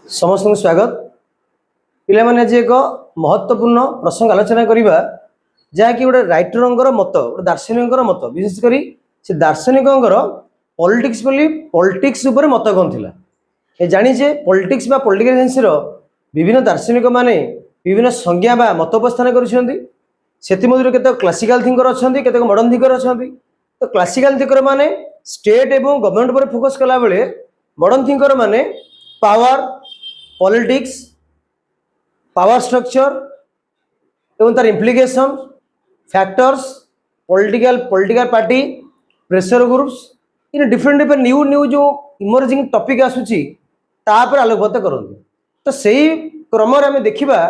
समस्त स्वागत पिलामाने आज एक महत्वपूर्ण प्रसंग आलोचना करवा जहाँकि गोटे राइटरंर मत गोटे दार्शनिक मत विशेषकर से दार्शनिक पॉलिटिक्स पॉलिटिक्स उपर मत कौन थिला ए जानिचे पॉलिटिक्स बा पॉलिटिकल साइंस विभिन्न दार्शनिक माने विभिन्न संज्ञा बा मत उपस्थान करुछंती सेति मधुर केते क्लासिकल थिंकर अछंती केते मॉडर्न थिंकर अछंती। तो क्लासिकल थिंकर माने स्टेट एवं गवर्नमेंट पर फोकस कला बेले मॉडर्न थिंकर माने पावर पॉलिटिक्स पावर स्ट्रक्चर एवं तार implication factors political political party pressure groups in different different new new जो इमर्जिंग टॉपिक आसूची तापर आलोकपात करते। तो सही क्रम आम देखा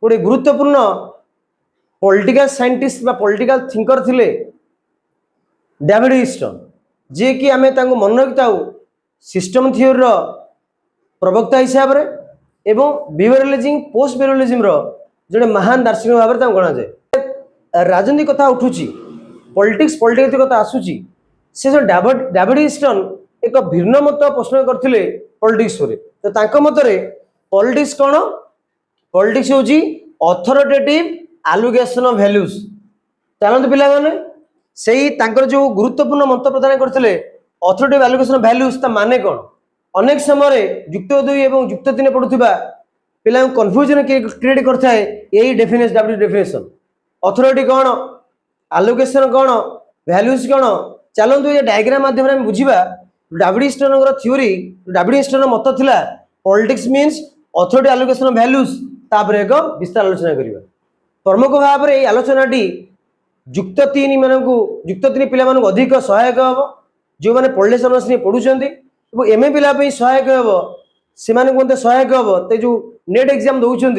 गोटे गुरुत्वपूर्ण पॉलिटिकल साइंटिस्ट बा पॉलिटिकल थिंकर थिले डेविड ह्यूस्टन जे कि आम मन रखिता सिस्टम थियोरी प्रवक्ता हिसाब रे एवं बिहेवियरलिज्म पोस्ट बिहेवियरलिज्म जोड़े महान दार्शनिक भाव में गणा जाए। राजनीति कथा उठुची पॉलिटिक्स पॉलिटिक्स कथा आसूची से जो डेविड ह्यूस्टन एक भिन्न मत प्रश्न करते पॉलिटिक्स पर। तो तांको मतरे पॉलिटिक्स कौन पॉलिटिक्स होची अथॉरिटेटिव एलोकेशन ऑफ वैल्यूज। चलते पिला माने सही तांकर जो गुरुत्वपूर्ण मत प्रदान करते अथॉरिटेटिव एलोकेशन ऑफ वैल्यूज ता माने कौन अनेक समय युक्त 2 एवं युक्त 3 पढ़ुवा पिला कन्फ्यूजन क्रिएट करता है यही डेफिनेशन अथॉरिटी कौन एलोकेशन कौन वैल्यूज कौन। चलतु ये डायग्राम माध्यम में बुझा David Houston theory David Houston मत थिला politics means authority allocation of values तापर एक विस्तार आलोचना करवा प्रमुख भाव में आलोचनाटी युक्त 3 मानक युक्त 3 पिला अधिक सहायक हम जो मैंने पॉलिटिक्स पढ़ुं एमए पिला सहायक हम से मत सहायक हम तो जो नेट एग्जाम दौरान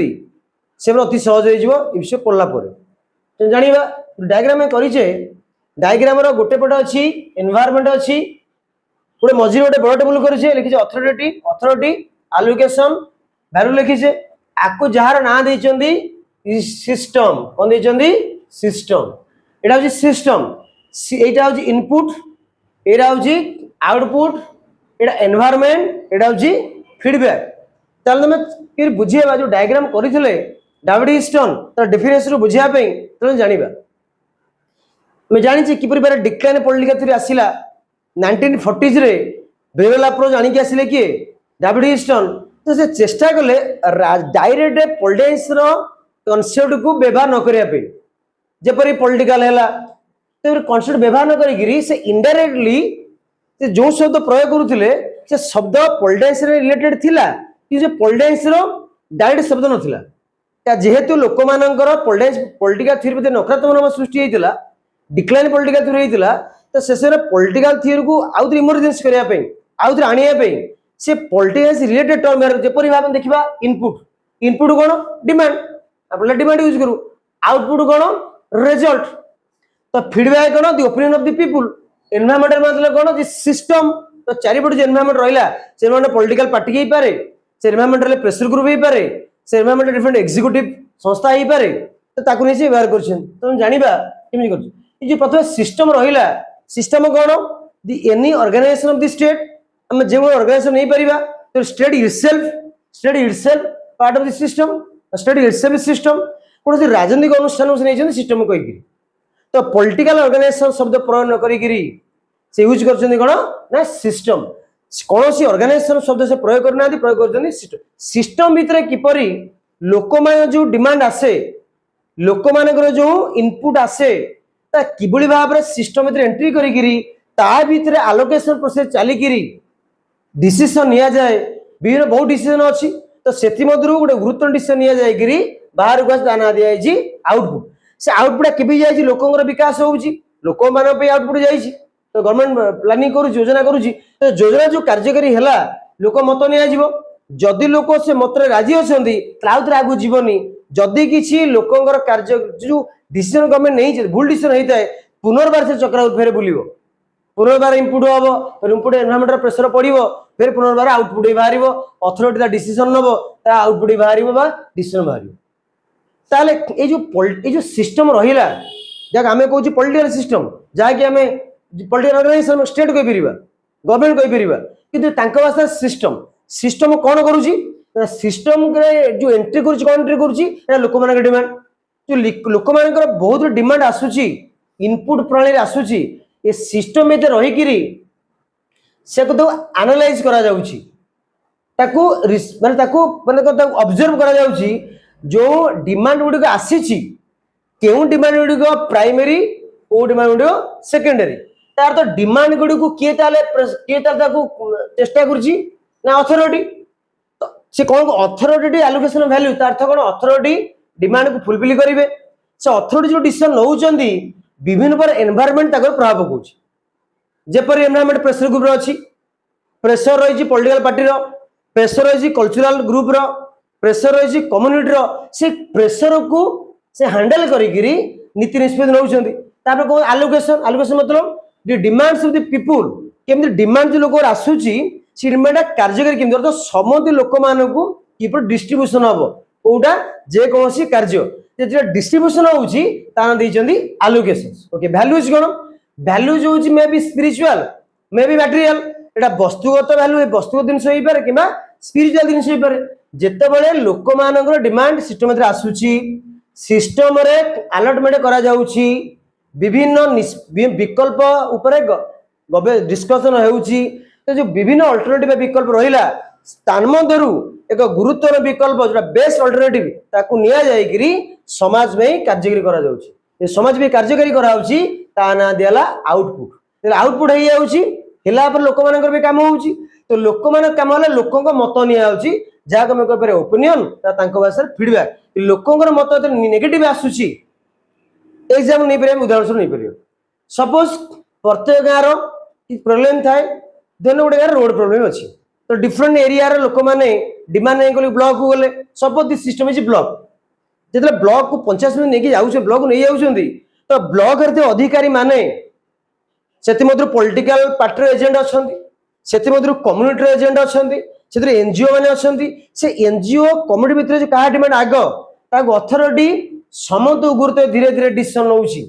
से अति सहज हो पढ़ला जाना डायग्राम करें डायग्राम गोटे पटे अच्छी एनवायरनमेंट अच्छी गोटे मझे गोटे बड़ टेबुल करे लिखी अथॉरिटी एलोकेशन वैल्यू लिखीचे आपको जार ना देते सिस्टम कौन देते सिस्टम यहाँ हूँ सिस्टम यहाँ हूँ इनपुट यहाँ हूँ आउटपुट एटा एनवायरनमेंट एटा हूँ फीडबैक। चल तुम बुझेगा जो डायग्राम करते डेविड ह्यूस्टन तार डेफिनेशन बुझापी तेज जाना मैं जानी किपर बार डिक्लाइन पॉलिटिकल थ्योरी आसला 1940s रे बेवेल अप्रोच आणिक आसिले किए डेविड ह्यूस्टन। तो से चेष्टा कले डायरेक्ट पॉलिटिक्स कनसेप्ट को व्यवहार न करने जपरी पॉलिटिकल है तो कनसेप्ट व्यवहार न करी से इनडायरेक्टली से जो शब्द प्रयोग करुले से शब्द पॉलिटिक्स रिलेटेड थिला कि पॉलिटिक्स डायरेक्ट शब्द नाला जेहेतु लोक मानकर पॉलिटिकल थ्योरी प्रति नकारात्मक सृष्टि होता डिक्लाइन पॉलिटिकल थ्योरी होता तो शेष में पॉलिटिकल थ्योरी को आउ थे इमर्जेन्स करने आउ थे आने से पॉलिटिक्स रिलेटेड टर्म जपरी भाव देखा इनपुट कौन डिमांड आप डिमांड यूज करूँ आउटपुट कौन रिजल्ट तो फीडबैक कौन the opinion of the people environmental मतलब कौन सिस्टम तो चारिपट जो एनवायरनमेंट रहा से पॉलिटिकल पार्टी हो पारे से एनवायरनमेंटल प्रेशर ग्रुप हो पारे से एनवायरनमेंटल डिफरेंट एग्जीक्यूटिव संस्था हो पारे तो ताकू नहीं से व्यवहार कर जाना केमी कर प्रथम सिस्टम रहा सिस्टम कौन the any organisation of the state आम जो ऑर्गेनाइजेशन नहीं पारिबा तो state itself part of the system state itself system कौन राजनीतिक अनुष्ठान से नहीं सिस्टम कहीकि तो पॉलिटिकल ऑर्गेनाइजेशन शब्द प्रयोग न करी से यूज कर कौन ना सिस्टम कौन सी ऑर्गेनाइजेशन शब्द से प्रयोग करना प्रयोग कर सिस्टम सिस्टम भितर किपरि लोक मान जो डिमांड आसे लोक मानकर जो इनपुट आसे ता किबळी भाव में सिस्टम भीतर एंट्री करी ता भीतर एलोकेशन प्रोसेस चलिकी डिसीजन निया जाए विभिन्न बहुत डिसीजन अच्छी तो से गोटे गुरुत्व डिसीजन निया जाए बाहर को दाना दिखाई आउटपुट से आउटपुट केबी जाए लोकंर विकास होउची लोक मान आउटपुट जाइए तो गवर्नमेंट प्लानिंग करुच्ची योजना करुच्ची तो योजना जो कार्यकारी है लोक मत निया जदि लोक से मत राजी अच्छा आगू जीवनी जदि किसी लोकंर कार्य जो डिसीजन गवर्नमेंट नहीं भूल डिसीजन होता है पुनर्बार से चक्र फेर बुल पुनर्बार इनपुट हम इनपुट एनवायरनमेंट प्रेशर पड़ो फिर पुनर्बार आउटपुट बाहर अथॉरिटी डिसीजन नब आउटपुट बाहर डिसीजन बाहर ताले ये जो सिस्टम रहा जहाँ आम कह पॉलिटिकल सिस्टम जहाँकि आम पॉलिटिकल ऑर्गेनाइजेशन स्टेट कहीपर गवर्नमेंट कहीपर कि भाषा सिस्टम सिस्टम कौन करुच्ची सिस्टम जो एंट्री करुच्ची कौन एंट्री करुच्ची लोक मान डिमांड जो लोक मान बहुत डिमांड आसूची इनपुट प्रणाली आसूची ये सिस्टम में रहीकि से एनालाइज करा जाउची ताकू माने ऑब्जर्व करा जाउची जो डिमांड गुडी आसीची केउं डिमांड गुडी प्राइमरी ओ डिमांड गुडी सेकेंडरी तार तो डिमांड गुडी को किए ताले चेष्टा करुची ना अथॉरिटी तो से कौन अथॉरिटी एलोकेशन वैल्यू तार अर्थ कौन अथॉरिटी डिमांड को फुलफिल करेंगे से अथॉरिटी जो डिसीजन नौचंदी विभिन्न पर एनवायरनमेंट तक प्रभाव पकाउची जेपर एनवायरनमेंट प्रेशर ग्रुप अच्छी प्रेशर रही पॉलिटिकल पार्टी प्रेशर रही कल्चरल ग्रुप प्रेशर रही कम्युनिटी से प्रेशर को से हैंडल करी नीति निष्पत्ति नौकरी कौन आलोकेशन आलोकेशन मतलब the demands of the people केमती डिमांड जो लोक आसूची से डिमांड कार्यकारी केमती अर्थात समस्त लोक मानक किपर डिस्ट्रीब्यूशन हम कौटा जेकोसी कार्य डिस्ट्रीब्यूशन होची ताना देइचंदी आलोकेशन ओके वैल्यूज कोन वैल्यूज होची may be spiritual may be material Etah वस्तुगत value वस्तुगत जिनिस होई पारे किबा स्पिरिचुअल जिनिस होई पारे जेते बेले लोक मानकर डिमांड सिस्टम में आसूची सिस्टम रे अलॉटमेंट करा जाउची विभिन्न विकल्प उपरे डिस्कशन होउची तो जो विभिन्न अल्टरनेटिव विकल्प रहिला स्थान मध्यरु एक गुरुत्वर विकल्प जो बेस्ट अल्टरनेटिव ताकू निया जायकरी समाज में कार्यकारी करा जाउची ये समाज में कार्यकारी करा होउची ता ना दियाला आउटपुट आउटपुट हे जाउची हिला पर लोक मानकर भी काम होउची तो लोक मान काम होला लोकंक मत निया होउची जाको में कह पारे ओपिनियन ता तांको भाषा फीडबैक लोकंकर मत तो नेगेटिव आसुची एग्जाम नहीं पारे उदाहरण नहीं पारे सपोज प्रत्येक गाँव प्रॉब्लम थाए देन गोटे गाँव रोड प्रॉब्लम अच्छी तो डिफरेंट एरिया रे लोक माने डिमांड नहीं कले ब्लॉक को गले suppose this system is block जेतले ब्लॉक को 50 मिनट नेकी जाउछे ब्लॉक नहीं जाउछंदी तो ब्लॉक रे अधिकारी माने सेति मध्य पॉलिटिकल पार्टी एजेंट अछंदी सेति मध्य कम्युनिटी एजेंट अछंदी सेति एनजीओ माने अछंदी से एनजीओ कम्युनिटी भितर जे का डिमांड आगो ताको अथॉरिटी समस्त गुरुत्व धीरे धीरे डिसीजन नउची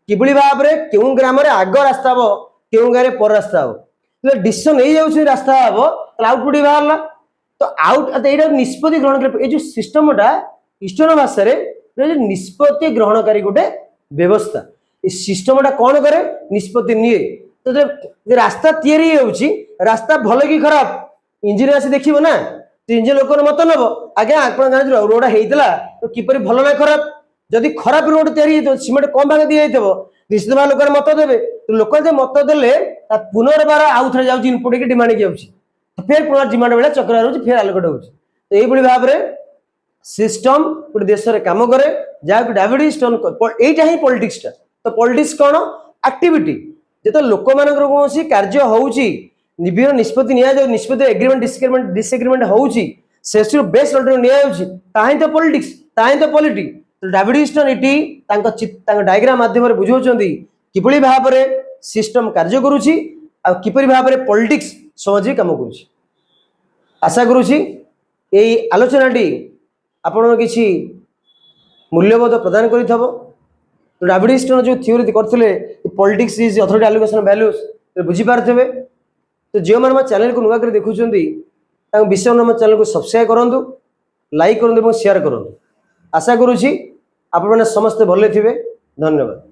किबळी भाव रे केउ ग्राम रे आगो रास्ता हो केउ गारे पर रास्ता हो तो डिसीजन नहीं जाउछि रास्ता हो आउटपुट बाहरला तो आउट एटा निष्पत्ति ग्रहण कर जो सिस्टमटा ईस्टर्न भाषा रे निष्पत्ति ग्रहणकारी गोटे व्यवस्था ये सिस्टमटा कौन करे निष्पत्ति निये तो जो रास्ता तैयारी होउछि रास्ता भल कि खराब इंजीनियर आसी देखिबो ना तो इंजीनियर लोक मत नब आगे आपण गाँव रोड हेइतला तो किपरि भल ना खराब जदि खराब रोड तैयारी तो सीमेंट कम भाग दिया जाइतबो निश्चित भाव लोक मत देबे तो लोक जे मत देले पुनर्बार आउ थे जाउछि इनपुट के डिमांड के जाउछि फिर पुनः डिमांड बेला चक्र होउछि फिर आलोकेट होउछि तो एई बड़ी भाव रे सिस्टम गोटे देश रे काम करे जहाँ डेविड स्टोन एटा ही पॉलिटिक्स टा तो पॉलिटिक्स कौन एक्टिविटी जेतो लोक मानकर कोनोसी कार्य होउछि विभिन्न निष्पत्ति निया जाउ निष्पत्ति एग्रीमेंट डिसएग्रीमेंट होउछि सेसु बेस्ट अल्टरनेटिव निया जाउछि ताहि तो पॉलिटिक्स ताहि तो पॉलिटी तो डेविड स्टोन इटी तांको डायग्राम माध्यम रे बुझौछंदी किबळी भाव रे सिस्टम कार्य करूछि आ किपरि भाव रे पॉलिटिक्स समाज काम करूछि आशा करूछि एई आलोचनाटी आपण किसी मूल्यबोध प्रदान करिथबो तो डेविड स्टोन जो थ्योरी करथिले politics is authority allocation values बुझी पारथबे तो जो मन चैनल को नुआ कर देखुछंदी तां विषय नम चैनल को सब्सक्राइब करंतु लाइक करंतु और शेयर करंतु आशा करूछि आपण माने समस्त भले थिबे धन्यवाद।